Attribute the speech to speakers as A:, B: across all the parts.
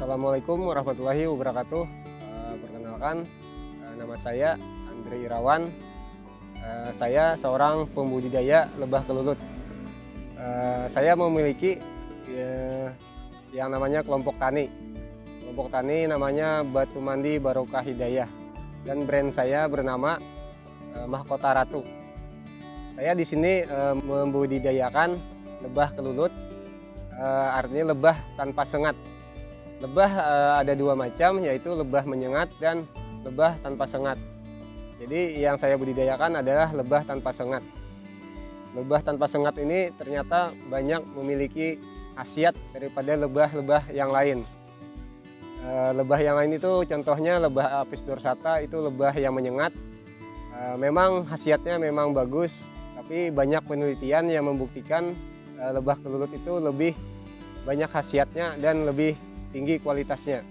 A: Assalamualaikum warahmatullahi wabarakatuh. Perkenalkan, nama saya Andre Irawan. Saya seorang pembudidaya lebah kelulut. Saya memiliki yang namanya kelompok tani. Kelompok tani namanya Batu Mandi Barokah Hidayah, dan brand saya bernama Mahkota Ratu. Saya di sini membudidayakan lebah kelulut, artinya lebah tanpa sengat. Lebah ada dua macam, yaitu lebah menyengat dan lebah tanpa sengat. Jadi yang saya budidayakan adalah lebah tanpa sengat. Lebah tanpa sengat ini ternyata banyak memiliki khasiat daripada lebah-lebah yang lain. Lebah yang lain itu contohnya lebah Apis dorsata, itu lebah yang menyengat. Memang khasiatnya memang bagus, tapi banyak penelitian yang membuktikan lebah kelulut itu lebih banyak khasiatnya dan lebih tinggi kualitasnya.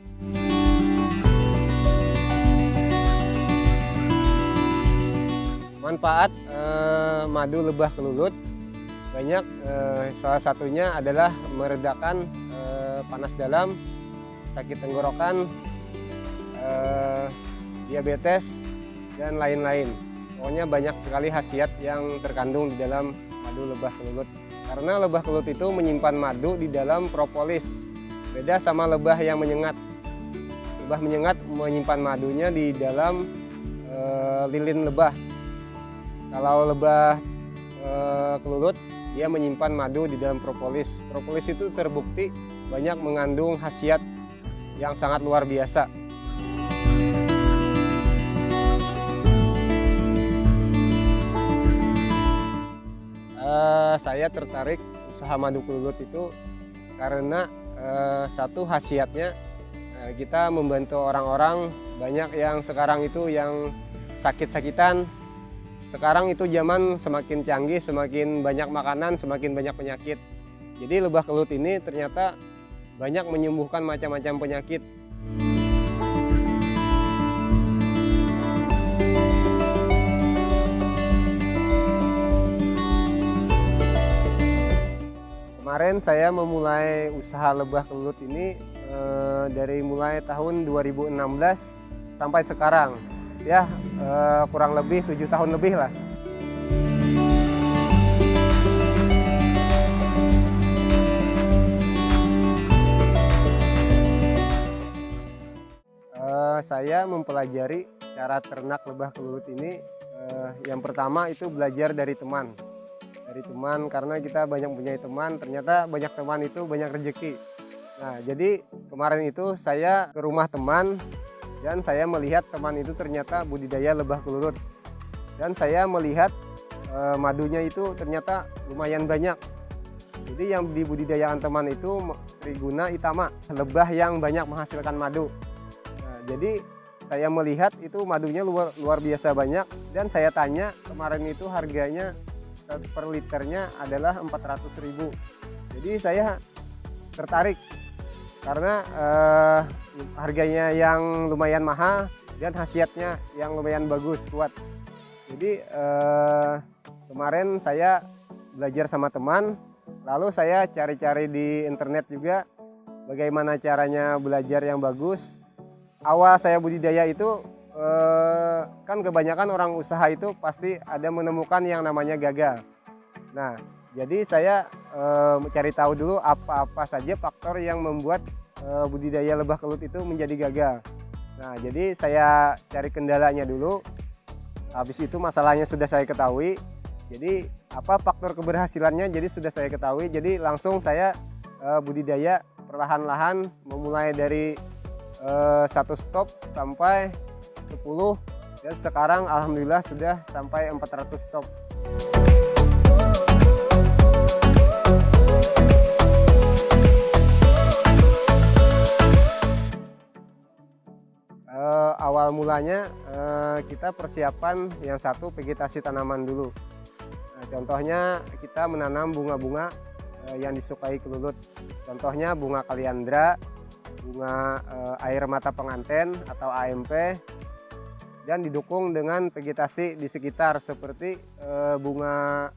A: Manfaat madu lebah kelulut banyak, salah satunya adalah meredakan panas dalam, sakit tenggorokan, diabetes, dan lain-lain. Pokoknya banyak sekali khasiat yang terkandung di dalam madu lebah kelulut. Karena lebah kelulut itu menyimpan madu di dalam propolis. Beda sama lebah yang menyengat. Lebah menyengat menyimpan madunya di dalam lilin lebah. Kalau lebah kelulut, dia menyimpan madu di dalam propolis. Propolis itu terbukti banyak mengandung khasiat yang sangat luar biasa. Saya tertarik usaha madu kelulut itu karena satu khasiatnya, kita membantu orang-orang banyak yang sekarang itu yang sakit-sakitan. Sekarang itu zaman semakin canggih, semakin banyak makanan, semakin banyak penyakit. Jadi lebah kelulut ini ternyata banyak menyembuhkan macam-macam penyakit. Kemarin saya memulai usaha lebah kelulut ini dari mulai tahun 2016 sampai sekarang. Ya, kurang lebih 7 tahun lebih lah. Saya mempelajari cara ternak lebah kelulut ini. Yang pertama itu belajar dari teman. Karena kita banyak punya teman, ternyata banyak teman itu banyak rezeki. Nah, jadi kemarin itu saya ke rumah teman dan saya melihat teman itu ternyata budidaya lebah kelulut. Dan saya melihat madunya itu ternyata lumayan banyak. Jadi yang dibudidayakan teman itu Triguna itama, lebah yang banyak menghasilkan madu. Nah, jadi saya melihat itu madunya luar biasa banyak, dan saya tanya kemarin itu harganya per liternya adalah 400.000. Jadi saya tertarik karena harganya yang lumayan mahal dan khasiatnya yang lumayan bagus, kuat. Jadi kemarin saya belajar sama teman, lalu saya cari-cari di internet juga bagaimana caranya belajar yang bagus. Awal saya budidaya itu kan kebanyakan orang usaha itu pasti ada menemukan yang namanya gagal. Nah, jadi saya mencari tahu dulu apa saja faktor yang membuat budidaya lebah kelulut itu menjadi gagal. Nah, jadi saya cari kendalanya dulu. Habis itu masalahnya sudah saya ketahui. Jadi apa faktor keberhasilannya jadi sudah saya ketahui. Jadi langsung saya budidaya perlahan-lahan, memulai dari 1 stop sampai 10, dan sekarang alhamdulillah sudah sampai 400 stop. Awal mulanya kita persiapan yang satu vegetasi tanaman dulu. Nah, Contohnya kita menanam bunga-bunga yang disukai kelulut. Contohnya bunga kaliandra, bunga air mata penganten atau AMP, dan didukung dengan vegetasi di sekitar seperti bunga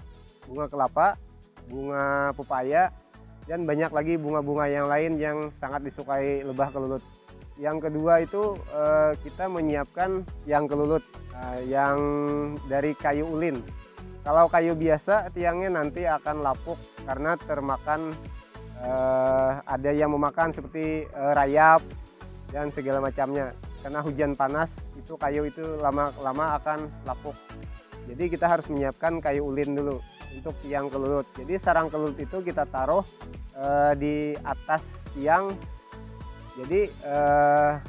A: kelapa, bunga pepaya, dan banyak lagi bunga-bunga yang lain yang sangat disukai lebah kelulut. Yang kedua itu kita menyiapkan tiang kelulut yang dari kayu ulin. Kalau kayu biasa tiangnya nanti akan lapuk karena termakan ada yang memakan seperti rayap dan segala macamnya. Karena hujan panas itu kayu itu lama-lama akan lapuk. Jadi kita harus menyiapkan kayu ulin dulu untuk tiang kelulut. Jadi sarang kelulut itu kita taruh di atas tiang. Jadi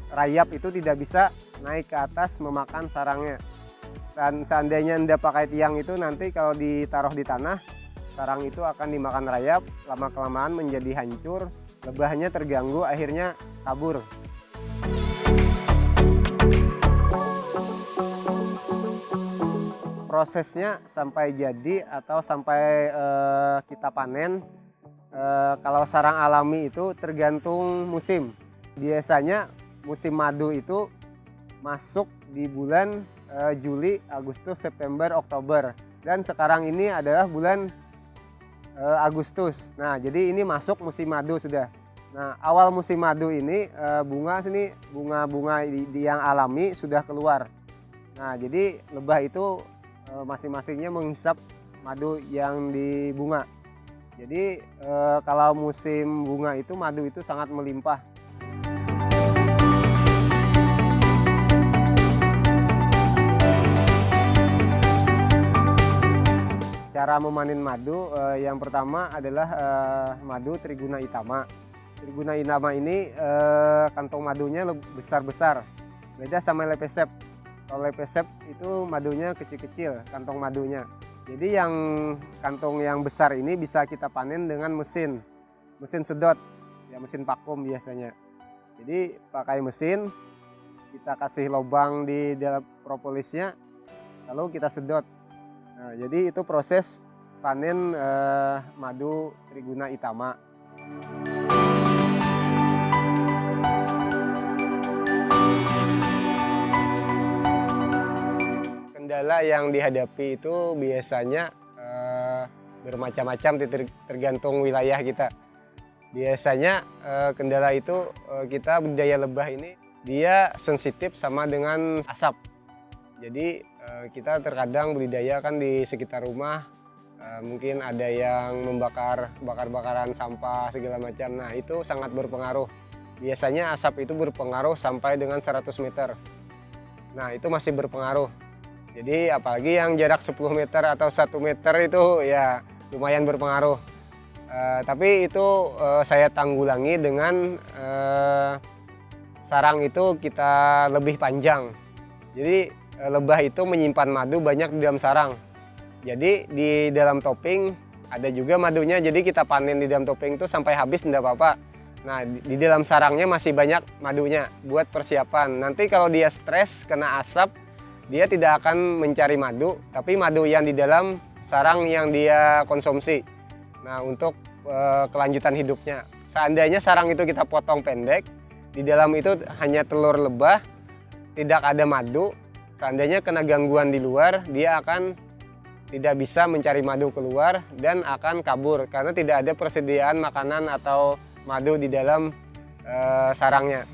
A: rayap itu tidak bisa naik ke atas memakan sarangnya. Dan seandainya Anda pakai tiang itu, nanti kalau ditaruh di tanah, sarang itu akan dimakan rayap, lama-kelamaan menjadi hancur, lebahnya terganggu, akhirnya kabur. Prosesnya sampai jadi atau sampai kita panen, kalau sarang alami itu tergantung musim. Biasanya musim madu itu masuk di bulan Juli, Agustus, September, Oktober, dan sekarang ini adalah bulan Agustus. Nah, jadi ini masuk musim madu sudah. Nah, awal musim madu ini bunga-bunga yang alami sudah keluar. Nah, jadi lebah itu masing-masingnya menghisap madu yang di bunga. Jadi kalau musim bunga itu madu itu sangat melimpah. Cara memanen madu yang pertama adalah madu Triguna Itama. Triguna Itama ini kantong madunya besar-besar, beda sama lepesep. Kalau lepesep itu madunya kecil-kecil kantong madunya. Jadi yang kantong yang besar ini bisa kita panen dengan mesin sedot, ya mesin vakum biasanya. Jadi pakai mesin, kita kasih lubang di dalam propolisnya, lalu kita sedot. Nah, jadi itu proses panen madu Triguna Itama. Kendala yang dihadapi itu biasanya bermacam-macam, tergantung wilayah kita. Biasanya kendala itu kita budidaya lebah ini dia sensitif sama dengan asap. Jadi kita terkadang budidaya kan di sekitar rumah, mungkin ada yang bakar-bakaran sampah segala macam. Nah, itu sangat berpengaruh. Biasanya asap itu berpengaruh sampai dengan 100 meter. Nah, itu masih berpengaruh. Jadi apalagi yang jarak 10 meter atau 1 meter itu ya lumayan berpengaruh. Tapi itu saya tanggulangi dengan sarang itu kita lebih panjang. Jadi lebah itu menyimpan madu banyak di dalam sarang. Jadi di dalam topping ada juga madunya, jadi kita panen di dalam topping itu sampai habis tidak apa-apa. Nah, di dalam sarangnya masih banyak madunya buat persiapan. Nanti kalau dia stres kena asap, dia tidak akan mencari madu, tapi madu yang di dalam sarang yang dia konsumsi. Nah, untuk kelanjutan hidupnya. Seandainya sarang itu kita potong pendek, di dalam itu hanya telur lebah, tidak ada madu. Seandainya kena gangguan di luar, dia akan tidak bisa mencari madu keluar dan akan kabur karena tidak ada persediaan makanan atau madu di dalam sarangnya.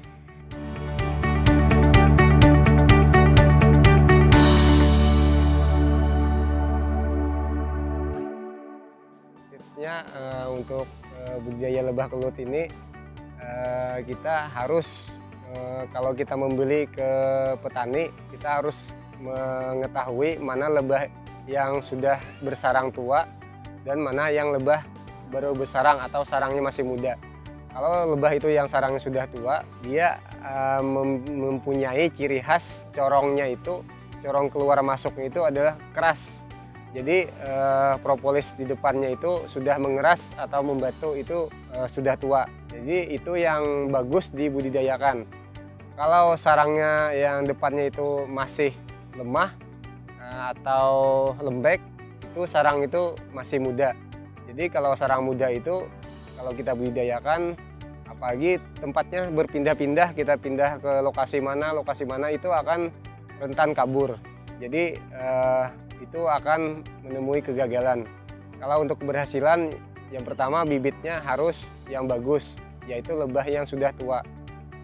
A: Tipsnya untuk budidaya lebah kelulut ini kita harus kalau kita membeli ke petani, kita harus mengetahui mana lebah yang sudah bersarang tua dan mana yang lebah baru bersarang atau sarangnya masih muda. Kalau lebah itu yang sarangnya sudah tua, dia mempunyai ciri khas corongnya itu, corong keluar masuknya itu adalah keras. Jadi propolis di depannya itu sudah mengeras atau membatu, itu sudah tua. Jadi itu yang bagus dibudidayakan. Kalau sarangnya yang depannya itu masih lemah atau lembek, itu sarang itu masih muda. Jadi kalau sarang muda itu kalau kita budidayakan, apalagi tempatnya berpindah-pindah, kita pindah ke lokasi mana itu akan rentan kabur. Jadi itu akan menemui kegagalan. Kalau untuk keberhasilan, yang pertama bibitnya harus yang bagus, yaitu lebah yang sudah tua.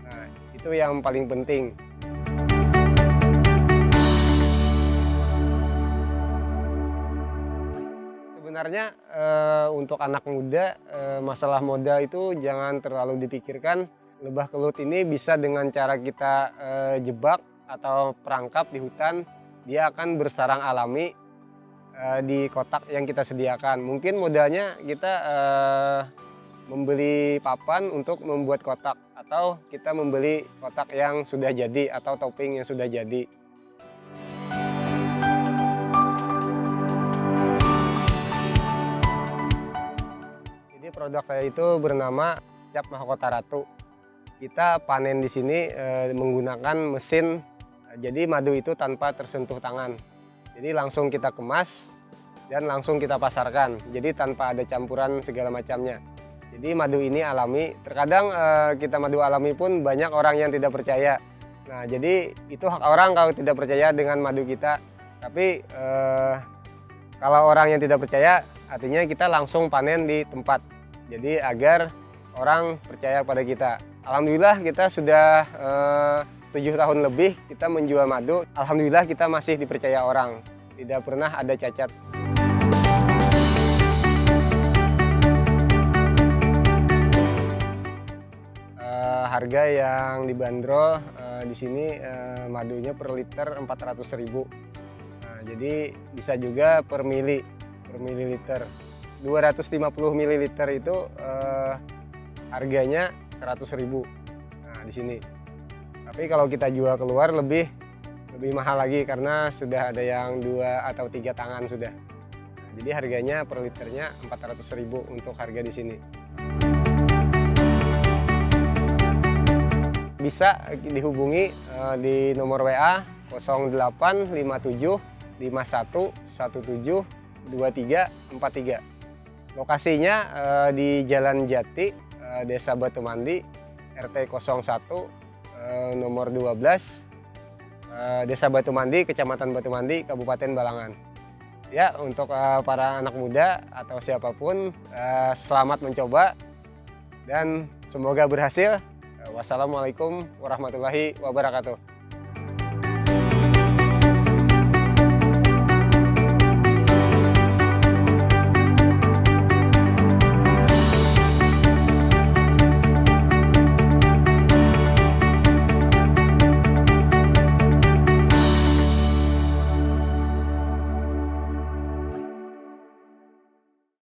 A: Nah, itu yang paling penting. Sebenarnya untuk anak muda, masalah modal itu jangan terlalu dipikirkan. Lebah kelut ini bisa dengan cara kita jebak atau perangkap di hutan, dia akan bersarang alami di kotak yang kita sediakan. Mungkin modalnya kita membeli papan untuk membuat kotak, atau kita membeli kotak yang sudah jadi atau topping yang sudah jadi. Jadi produk saya itu bernama Cap Mahkota Ratu. Kita panen di sini menggunakan mesin, jadi madu itu tanpa tersentuh tangan. Jadi langsung kita kemas dan langsung kita pasarkan. Jadi tanpa ada campuran segala macamnya. Jadi madu ini alami. Terkadang kita madu alami pun banyak orang yang tidak percaya. Nah, jadi itu hak orang kalau tidak percaya dengan madu kita. Tapi kalau orang yang tidak percaya, artinya kita langsung panen di tempat. Jadi agar orang percaya pada kita. Alhamdulillah kita sudah 7 tahun lebih kita menjual madu. Alhamdulillah kita masih dipercaya orang. Tidak pernah ada cacat. Harga yang dibanderol di sini madunya per liter 400.000. Nah, jadi bisa juga per mililiter. 250 ml itu harganya 100.000. Nah, di sini. Tapi kalau kita jual keluar lebih mahal lagi karena sudah ada yang 2 atau 3 tangan sudah. Nah, jadi harganya per liternya 400.000 untuk harga di sini. Bisa dihubungi di nomor WA 0857 51 17 23 43. Lokasinya di Jalan Jati, Desa Batu Mandi, RT 01, nomor 12, Desa Batu Mandi, Kecamatan Batu Mandi, Kabupaten Balangan. Ya, untuk para anak muda atau siapapun, selamat mencoba dan semoga berhasil. Wassalamualaikum warahmatullahi wabarakatuh.